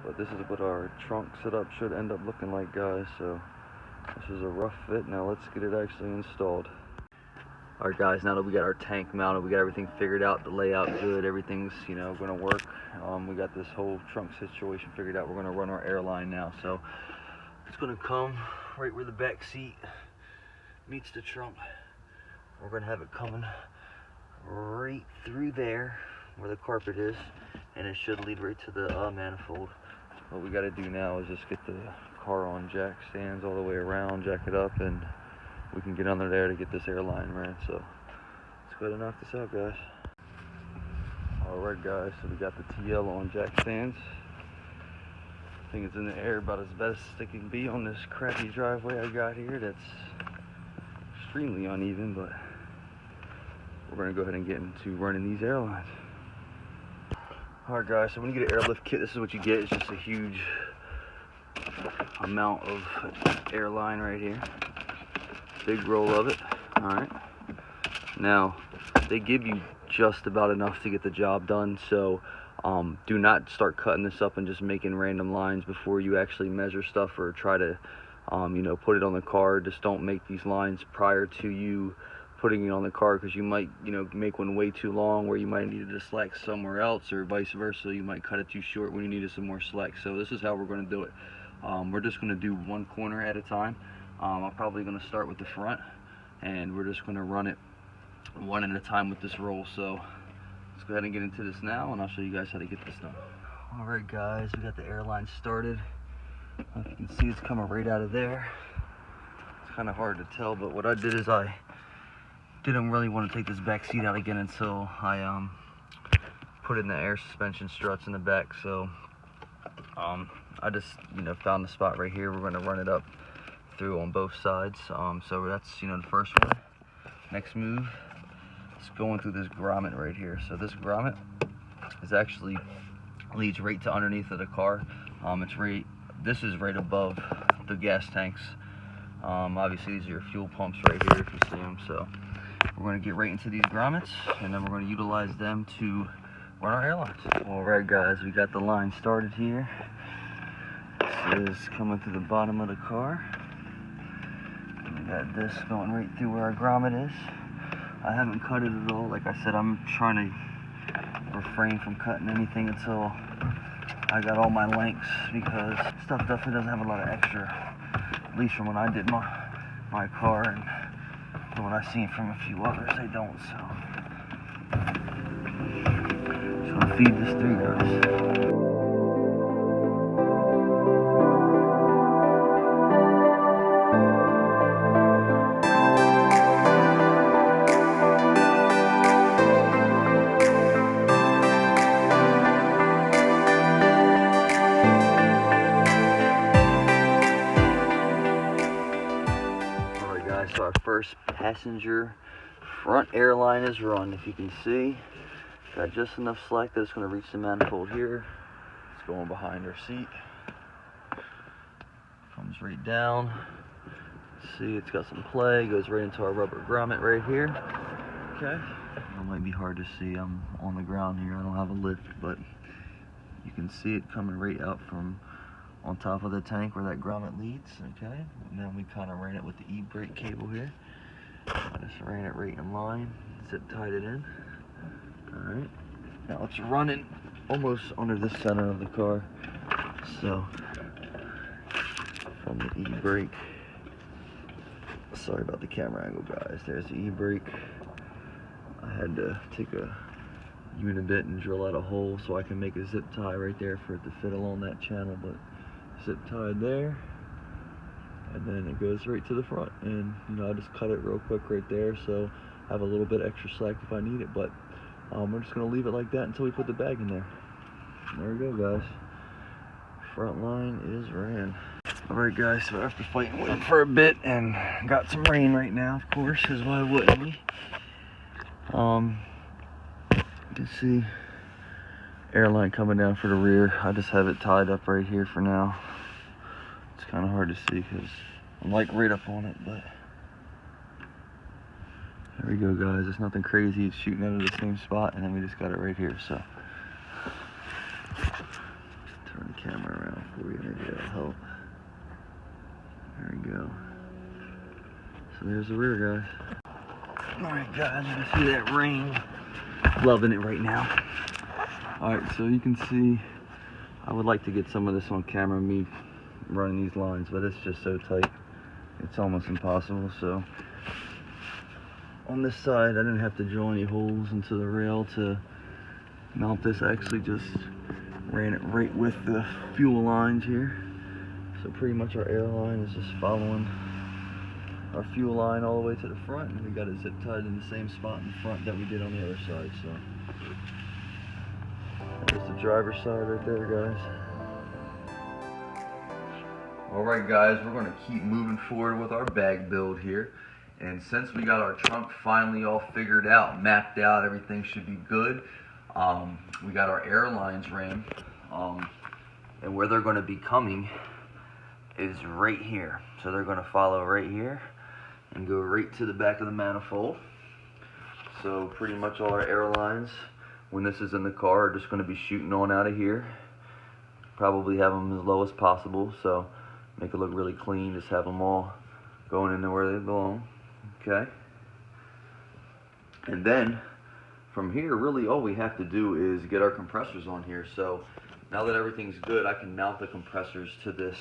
But this is what our trunk setup should end up looking like, guys. So this is a rough fit. Now let's get it actually installed. All right, guys, now that we got our tank mounted, we got everything figured out, the layout good, everything's, you know, gonna work. We got this whole trunk situation figured out. We're gonna run our airline now. So it's gonna come right where the back seat meets the trunk. We're gonna have it coming right through there where the carpet is, and it should lead right to the manifold. What we gotta do now is just get the car on jack stands all the way around, jack it up, and we can get under there to get this airline ran. So let's go ahead and knock this out, guys. Alright, guys, so we got the TL on jack stands. I think it's in the air about as best it can be on this crappy driveway I got here that's extremely uneven, but we're going to go ahead and get into running these airlines. Alright, guys, so when you get an airlift kit, this is what you get. It's just a huge amount of airline right here. Big roll of it. Alright. Now, they give you just about enough to get the job done, so do not start cutting this up and just making random lines before you actually measure stuff or try to you know, put it on the car. Just don't make these lines prior to you putting it on the car, because you might, you know, make one way too long where you might need to slack somewhere else, or vice versa. You might cut it too short when you needed some more slack. So this is how we're going to do it. We're just going to do one corner at a time. I'm probably going to start with the front, and we're just going to run it one at a time with this roll. So let's go ahead and get into this now, and I'll show you guys how to get this done. Alright, guys, we got the airline started. If you can see, it's coming right out of there. It's kind of hard to tell, but what I did is I didn't really want to take this back seat out again until I put in the air suspension struts in the back. So I just, you know, found the spot right here. We're going to run it up through on both sides. So that's, you know, the first one. Next move is going through this grommet right here. So this grommet is actually leads right to underneath of the car. This is right above the gas tanks. Obviously these are your fuel pumps right here if you see them. So we're going to get right into these grommets, and then we're going to utilize them to run our airlines. Alright, guys, we got the line started here. This is coming through the bottom of the car. We got this going right through where our grommet is. I haven't cut it at all. Like I said, I'm trying to refrain from cutting anything until I got all my lengths, because stuff definitely doesn't have a lot of extra, at least from when I did my car, and from what I've seen from a few others, they don't. So just gonna feed this through, guys. So our first passenger front airline is run. If you can see, got just enough slack that it's going to reach the manifold here. It's going behind our seat. Comes right down. See, it's got some play. Goes right into our rubber grommet right here. Okay. It might be hard to see. I'm on the ground here. I don't have a lift, but you can see it coming right out from on top of the tank where that grommet leads. Okay, and then we kind of ran it with the e-brake cable here. I just ran it right in line, zip tied it in. All right, now it's running almost under the center of the car. So from the e-brake, sorry about the camera angle, guys, there's the e-brake. I had to take a unibit and drill out a hole so I can make a zip tie right there for it to fit along that channel, but zip tied there, and then it goes right to the front. And you know, I just cut it real quick right there, so I have a little bit extra slack if I need it. But we're just gonna leave it like that until we put the bag in there. There we go, guys. Front line is ran. Alright, guys, so after fighting wind for a bit and got some rain right now, of course, because why wouldn't we? You can see airline coming down for the rear. I just have it tied up right here for now. It's kind of hard to see because I'm like right up on it, but there we go, guys. It's nothing crazy. It's shooting out of the same spot, and then we just got it right here. So turn camera around for you. Maybe that'll help. There we go. So there's the rear, guys. Alright guys, you can see that rain. Loving it right now. Alright, so you can see I would like to get some of this on camera, me running these lines, but it's just so tight. It's almost impossible. So on this side, I didn't have to drill any holes into the rail to mount this. I actually just ran it right with the fuel lines here. So pretty much our airline is just following our fuel line all the way to the front, and we got it zip tied in the same spot in the front that we did on the other side. So there's the driver's side right there, guys. Alright guys, we're going to keep moving forward with our bag build here. And since we got our trunk finally all figured out, mapped out, everything should be good. We got our airlines ran, and where they're going to be coming is right here. So they're going to follow right here and go right to the back of the manifold. So pretty much all our airlines, when this is in the car, are just going to be shooting on out of here. Probably have them as low as possible, so make it look really clean. Just have them all going into where they belong. Okay. And then from here, really all we have to do is get our compressors on here. So now that everything's good, I can mount the compressors to this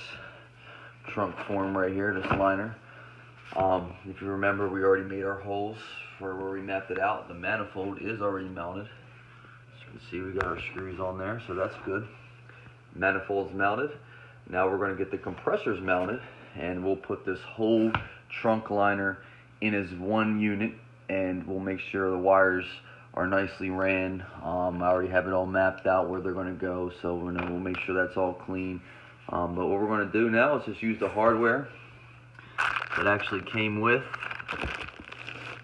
trunk form right here, this liner. If you remember, we already made our holes for where we mapped it out. The manifold is already mounted. As you can see, we got our screws on there, so that's good. Manifold's mounted. Now we're going to get the compressors mounted, and we'll put this whole trunk liner in as one unit, and we'll make sure the wires are nicely ran. I already have it all mapped out where they're going to go, so we'll make sure that's all clean. But what we're going to do now is just use the hardware that actually came with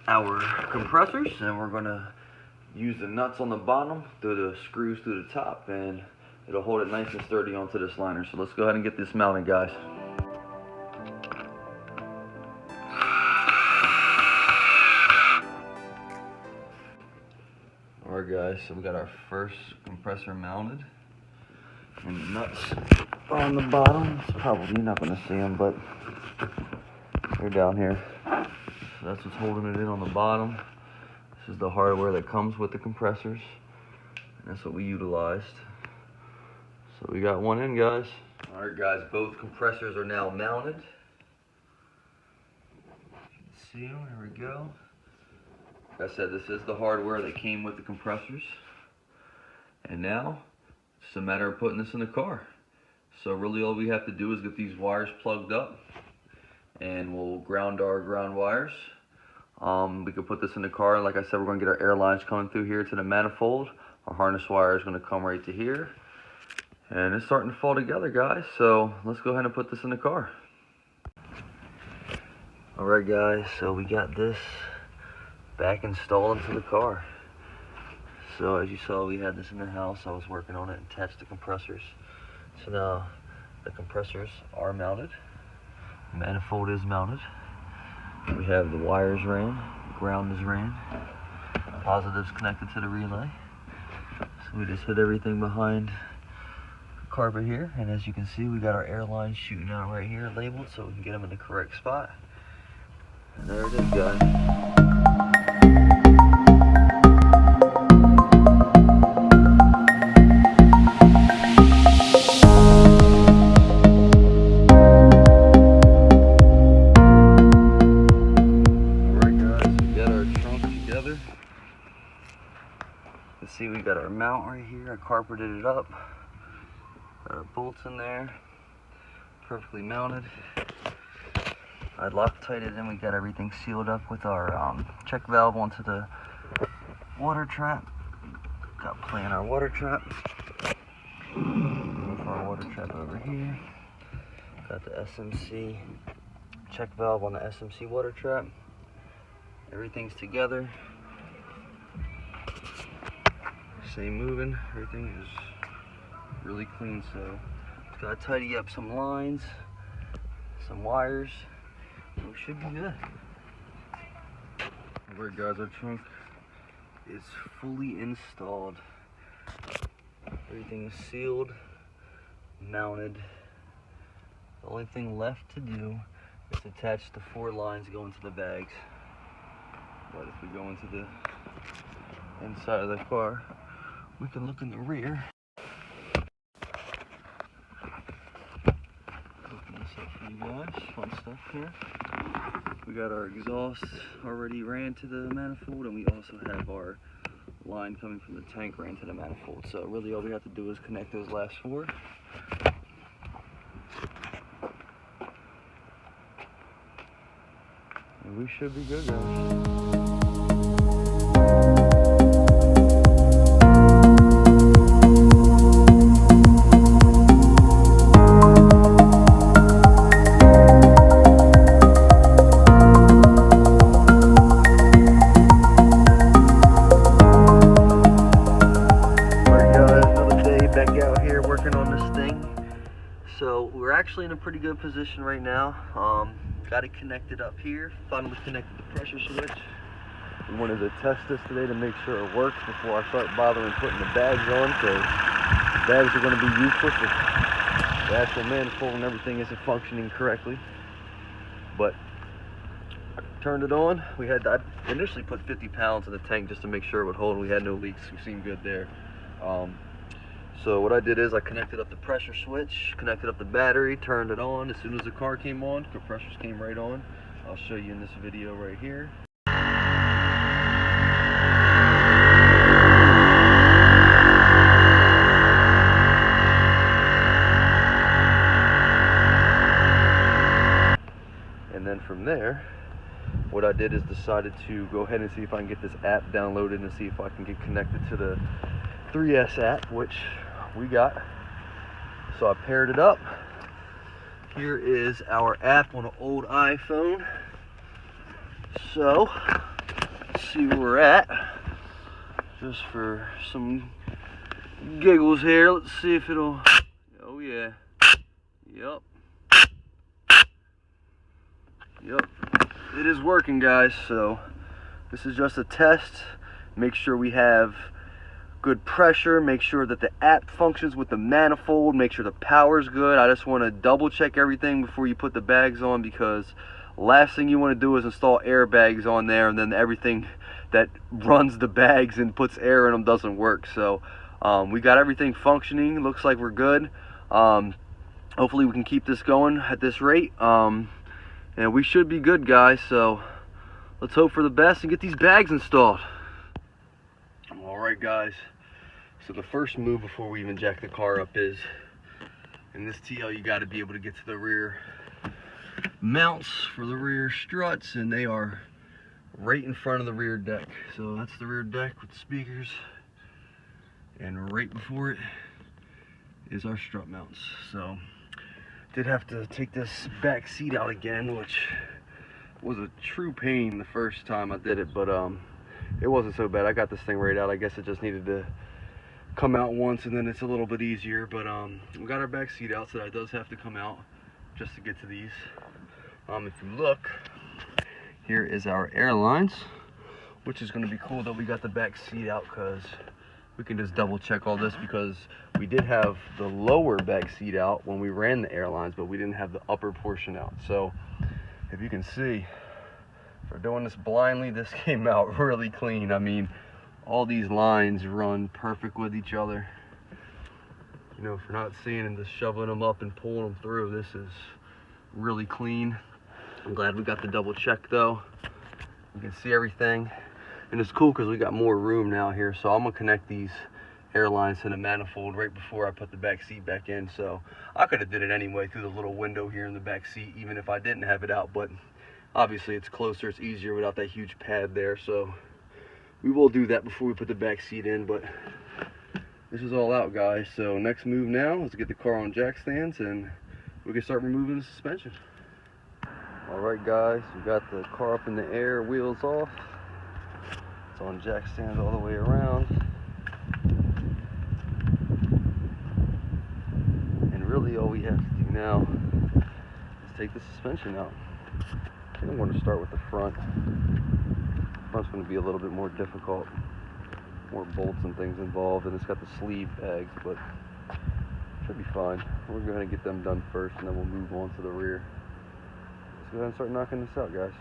our compressors, and we're going to use the nuts on the bottom through the screws through the top, and it'll hold it nice and sturdy onto this liner. So let's go ahead and get this mounted, guys. Alright guys, so we got our first compressor mounted, and the nuts are on the bottom. It's probably, you're not going to see them, but they're down here. So that's what's holding it in on the bottom. This is the hardware that comes with the compressors, and that's what we utilized. So we got one in, guys. Alright guys, both compressors are now mounted. You can see them, there we go. Like I said, this is the hardware that came with the compressors. And now, it's just a matter of putting this in the car. So really all we have to do is get these wires plugged up, and we'll ground our ground wires. We could put this in the car. Like I said, we're going to get our air lines coming through here to the manifold. Our harness wire is going to come right to here. And it's starting to fall together, guys. So let's go ahead and put this in the car. Alright guys, so we got this back installed into the car. So as you saw, we had this in the house. I was working on it and attached the compressors. So now the compressors are mounted. The manifold is mounted. We have the wires ran, ground is ran, positives connected to the relay. So we just hit everything behind the carpet here, and as you can see, we got our airlines shooting out right here labeled so we can get them in the correct spot. And there it is, guys. See, we got our mount right here. I carpeted it up. Got our bolts in there, perfectly mounted. I Loctite it in. We got everything sealed up with our check valve onto the water trap. Got playing our water trap. Move our water trap over here. Got the SMC check valve on the SMC water trap. Everything's together. Same moving, everything is really clean, so just gotta tidy up some lines, some wires, and we should be good. Alright guys, our trunk is fully installed. Everything is sealed, mounted. The only thing left to do is attach the 4 lines going to the bags. But if we go into the inside of the car, we can look in the rear. Open this up for you guys. Fun stuff here. We got our exhaust already ran to the manifold, and we also have our line coming from the tank ran to the manifold. So really all we have to do is connect those last 4. And we should be good, guys. So we're actually in a pretty good position right now. Got it connected up here. Finally connected the pressure switch. We wanted to test this today to make sure it works before I start bothering putting the bags on, because bags are going to be useless if the actual manifold and everything isn't functioning correctly. But I turned it on. I initially put 50 pounds in the tank just to make sure it would hold. We had no leaks. We seemed good there. So what I did is I connected up the pressure switch, connected up the battery, turned it on. As soon as the car came on, compressors came right on. I'll show you in this video right here. And then from there, what I did is decided to go ahead and see if I can get this app downloaded and see if I can get connected to the 3S app, which we got. So I paired it up. Here is our app on an old iPhone. So let's see where we're at. Just for some giggles here, let's see if it'll. Oh yeah. Yep. It is working, guys. So this is just a test. Make sure we have good pressure, make sure that the app functions with the manifold, make sure the power's good. I just want to double check everything before you put the bags on, because last thing you want to do is install airbags on there and then everything that runs the bags and puts air in them doesn't work. So we got everything functioning. Looks like we're good. Hopefully we can keep this going at this rate, and we should be good, guys. So let's hope for the best and get these bags installed. Alright, guys, so the first move before we even jack the car up is, in this TL you got to be able to get to the rear mounts for the rear struts, and they are right in front of the rear deck. So that's the rear deck with speakers, and right before it is our strut mounts. So did have to take this back seat out again, which was a true pain the first time I did it, but it wasn't so bad. I got this thing right out. I guess it just needed to come out once, and then it's a little bit easier. But we got our back seat out, so that does have to come out just to get to these. If you look, here is our airlines, which is going to be cool that we got the back seat out, because we can just double check all this, because we did have the lower back seat out when we ran the airlines, but we didn't have the upper portion out. So if you can see, for doing this blindly, this came out really clean. I mean, all these lines run perfect with each other. You know, for not seeing and just shoveling them up and pulling them through, this is really clean. I'm glad we got the double check though. You can see everything, and it's cool because we got more room now here. So I'm gonna connect these airlines to the manifold right before I put the back seat back in. So I could have did it anyway through the little window here in the back seat, even if I didn't have it out, but obviously it's closer, it's easier without that huge pad there. So we will do that before we put the back seat in, but this is all out, guys. So next move now is to get the car on jack stands, and we can start removing the suspension. All right, guys, we got the car up in the air, wheels off. It's on jack stands all the way around. And really all we have to do now is take the suspension out. I think I'm going to start with the front. The front's going to be a little bit more difficult. More bolts and things involved, and it's got the sleeve bags, but Should be fine. We'll go ahead and get them done first, and then we'll move on to the rear. Let's go ahead and start knocking this out, guys.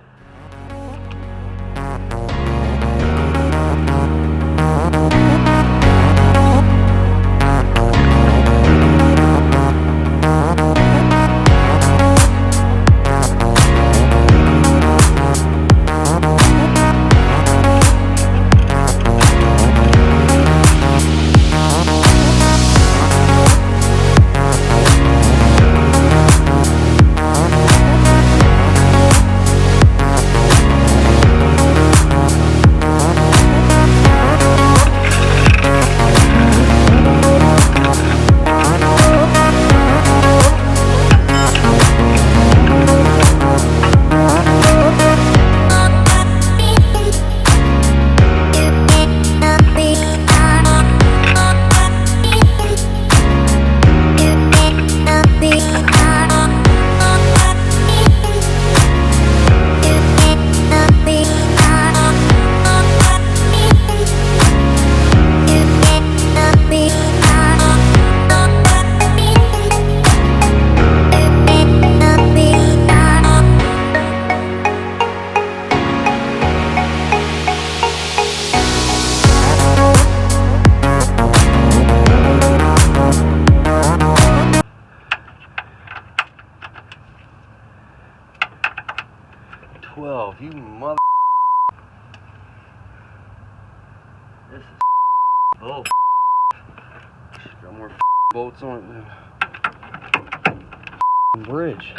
You mother. This is oh. Got more bolts on it. Bridge.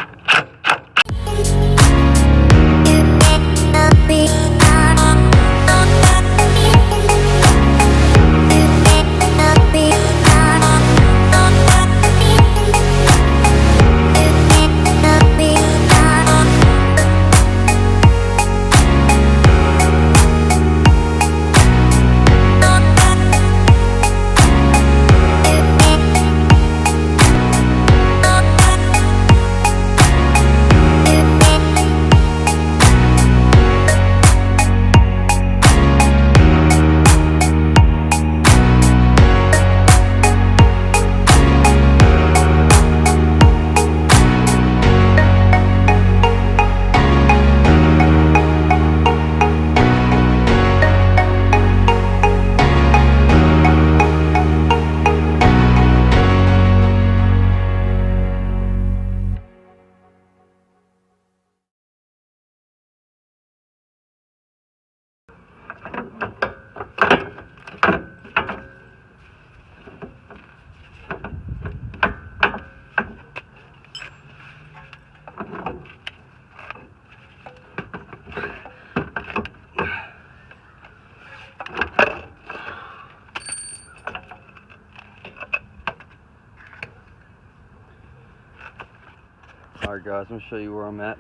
Alright guys, I'm gonna show you where I'm at.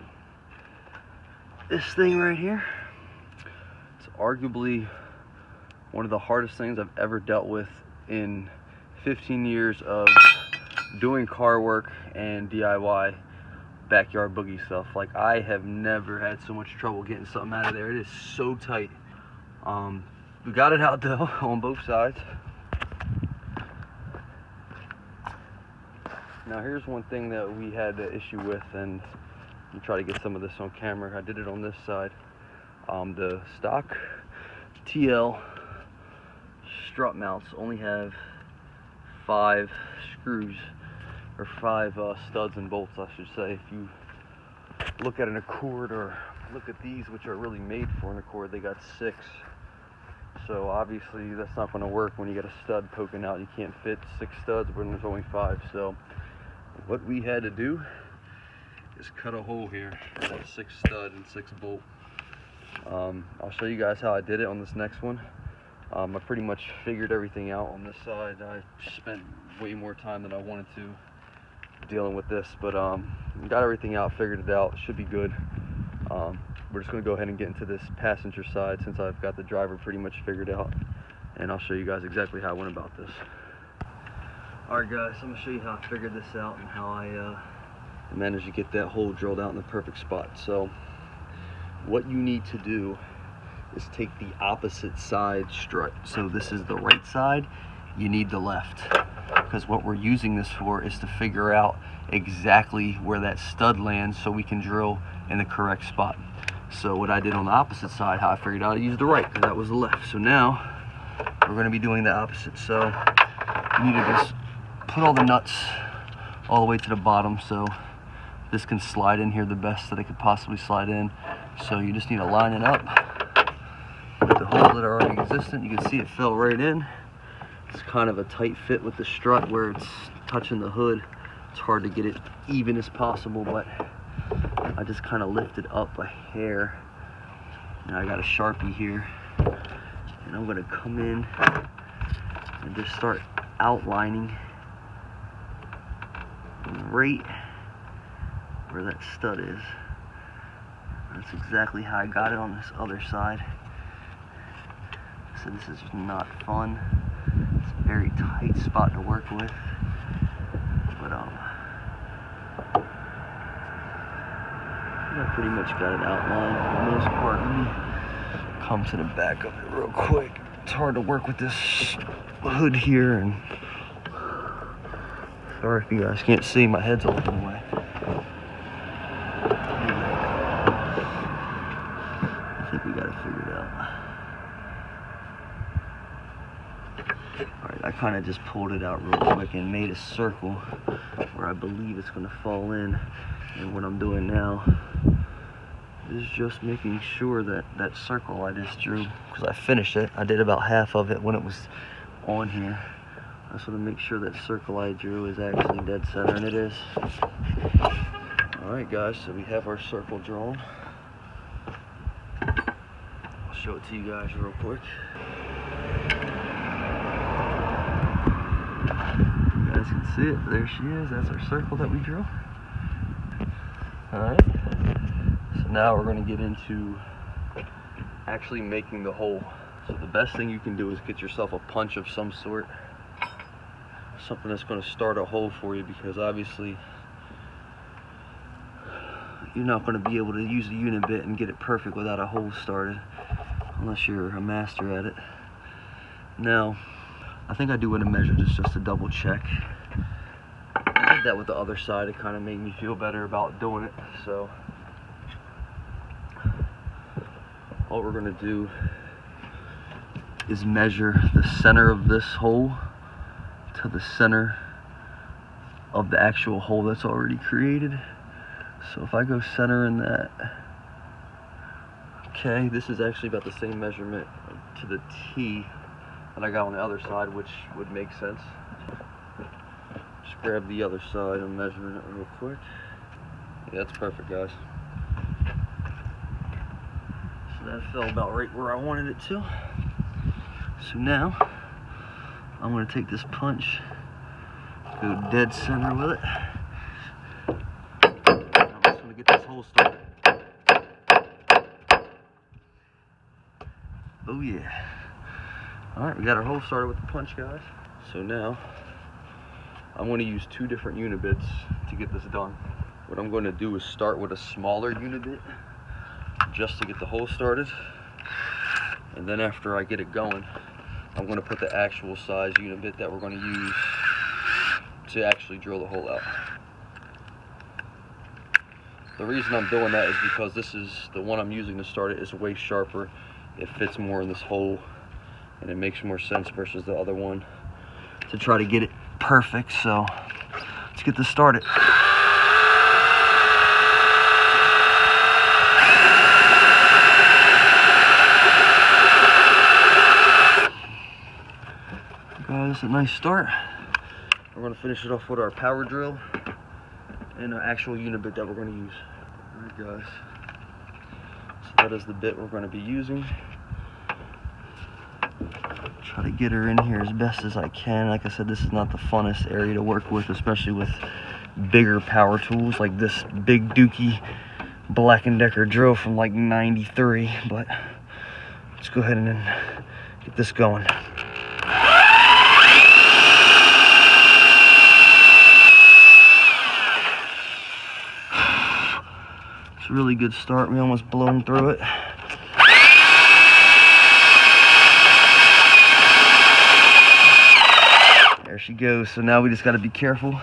This thing right here, it's arguably one of the hardest things I've ever dealt with in 15 years of doing car work and DIY backyard boogie stuff. Like, I have never had so much trouble getting something out of there. It is so tight. We got it out though on both sides. Now here's one thing that we had an issue with, and I'll try to get some of this on camera. I did it on this side. The stock TL strut mounts only have 5 screws, or 5 studs and bolts, I should say. If you look at an Accord or look at these, which are really made for an Accord, they got 6. So obviously that's not going to work when you got a stud poking out. You can't fit 6 studs when there's only 5. So what we had to do is cut a hole here for that 6 stud and 6 bolt. I'll show you guys how I did it on this next one. I pretty much figured everything out on this side. I spent way more time than I wanted to dealing with this, but got everything out, figured it out. It should be good. We're just going to go ahead and get into this passenger side since I've got the driver pretty much figured out, and I'll show you guys exactly how I went about this. Alright guys, I'm going to show you how I figured this out and how I managed to get that hole drilled out in the perfect spot. So what you need to do is take the opposite side strut. So this is the right side, you need the left. because what we're using this for is to figure out exactly where that stud lands so we can drill in the correct spot. So what I did on the opposite side, how I figured out, I used the right because that was the left. So now we're going to be doing the opposite. So you need to just put all the nuts all the way to the bottom so this can slide in here the best that it could possibly slide in. So you just need to line it up with the holes that are already existent. You can see it fell right in. It's kind of a tight fit with the strut where it's touching the hood. It's hard to get it even as possible, but I just kind of lifted up a hair. Now I got a Sharpie here, and I'm gonna come in and just start outlining right where that stud is. That's exactly how I got it on this other side. So this is just not fun. It's a very tight spot to work with. But I pretty much got it outlined for the most part. Let me come to the back of it real quick. It's hard to work with this hood here, and sorry if you guys can't see, my head's all in the way. I think we got it figured out. Alright, I kind of just pulled it out real quick and made a circle where I believe it's going to fall in. And what I'm doing now is just making sure that that circle I just drew, because I finished it, I did about half of it when it was on here. I just want to make sure that circle I drew is actually dead center, and it is. Alright guys, so we have our circle drawn. I'll show it to you guys real quick. You guys can see it, there she is, that's our circle that we drew. Alright, so now we're going to get into actually making the hole. So the best thing you can do is get yourself a punch of some sort. Something that's going to start a hole for you, because obviously you're not going to be able to use the unit bit and get it perfect without a hole started, unless you're a master at it. Now, I think I do want to measure this just to double check. I did that with the other side. It kind of made me feel better about doing it. So all we're going to do is measure the center of this hole to the center of the actual hole that's already created. So if I go center in that, okay, this is actually about the same measurement to the T that I got on the other side, which would make sense. Just grab the other side and measure it real quick. Yeah, that's perfect, guys. So that fell about right where I wanted it to. So now I'm going to take this punch, go dead center with it. I'm just going to get this hole started. Oh yeah. Alright, we got our hole started with the punch, guys. So now I'm going to use two different unit bits to get this done. What I'm going to do is start with a smaller unit bit just to get the hole started, and then after I get it going, I'm going to put the actual size unit bit that we're going to use to actually drill the hole out. The reason I'm doing that is because this is the one I'm using to start it is way sharper. It fits more in this hole, and it makes more sense versus the other one to try to get it perfect. So let's get this started. Guys, a nice start. We're going to finish it off with our power drill and an actual unit bit that we're going to use. Alright guys, so that is the bit we're going to be using. Try to get her in here as best as I can. Like I said, this is not the funnest area to work with, especially with bigger power tools like this big dookie Black & Decker drill from like '93. But let's go ahead and get this going. It's a really good start. We almost blown through it. There she goes. So now we just got to be careful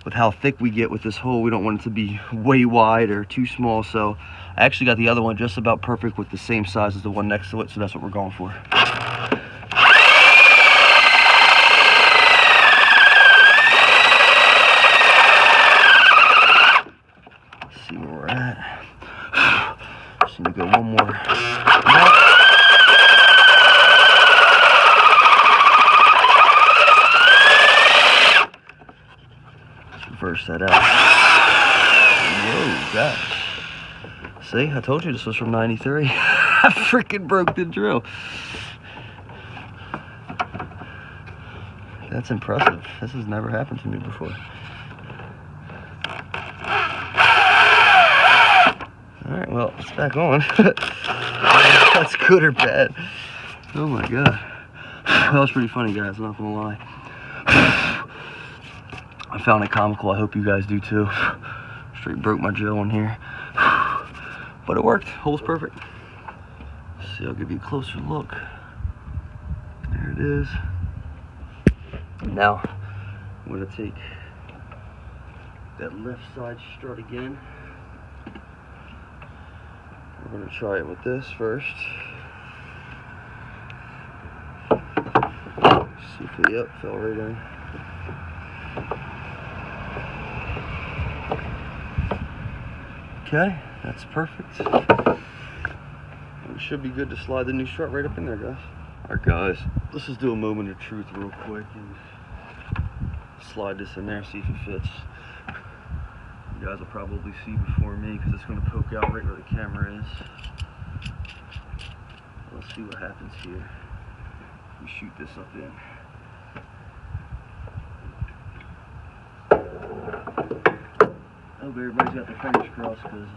with how thick we get with this hole. We don't want it to be way wide or too small. So I actually got the other one just about perfect with the same size as the one next to it. So that's what we're going for. Let's see where we're at. Just need to go one more. Reverse that out. Whoa, gosh. See, I told you this was from 93. I freaking broke the drill. That's impressive. This has never happened to me before. Alright, well, it's back on. That's good or bad. Oh my god. That was pretty funny, guys, I'm not gonna lie. I found it comical. I hope you guys do too. Straight broke my drill in here. But it worked. Hole's perfect. Let's see, I'll give you a closer look. There it is. Now, I'm going to take that left side strut again. We're going to try it with this first. See if it, yep, fell right in. Okay, that's perfect. It should be good to slide the new strut right up in there, guys. Alright guys, let's just do a moment of truth real quick and slide this in there, see if it fits. You guys will probably see before me because it's going to poke out right where the camera is. Let's see what happens here. We shoot this up in. I hope everybody's got their fingers crossed because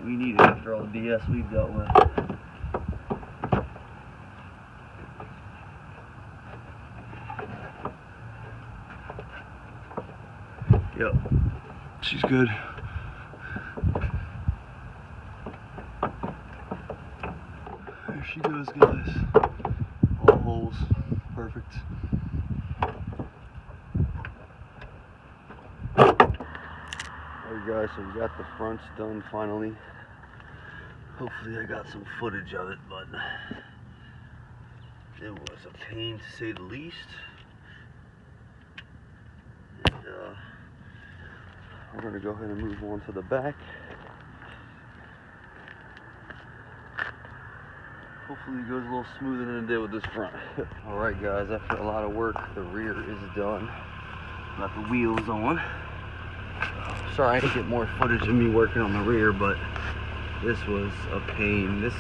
we need it after all the BS we've dealt with. Yep, she's good. There she goes, guys. All holes, perfect. Alright guys, so we got the fronts done finally. Hopefully I got some footage of it, but it was a pain to say the least. And we're going to go ahead and move on to the back. Hopefully it goes a little smoother than it did with this front. Alright guys, after a lot of work, the rear is done. Got the wheels on. Sorry I didn't get more footage of me working on the rear, but this was a pain. This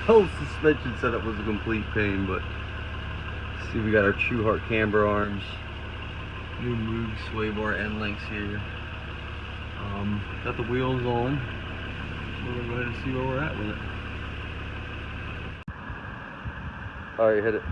whole suspension setup was a complete pain, but see, we got our True Heart camber arms, new Moog sway bar end links here. Got the wheels on. We're gonna go ahead and see where we're at with it. Alright, hit it.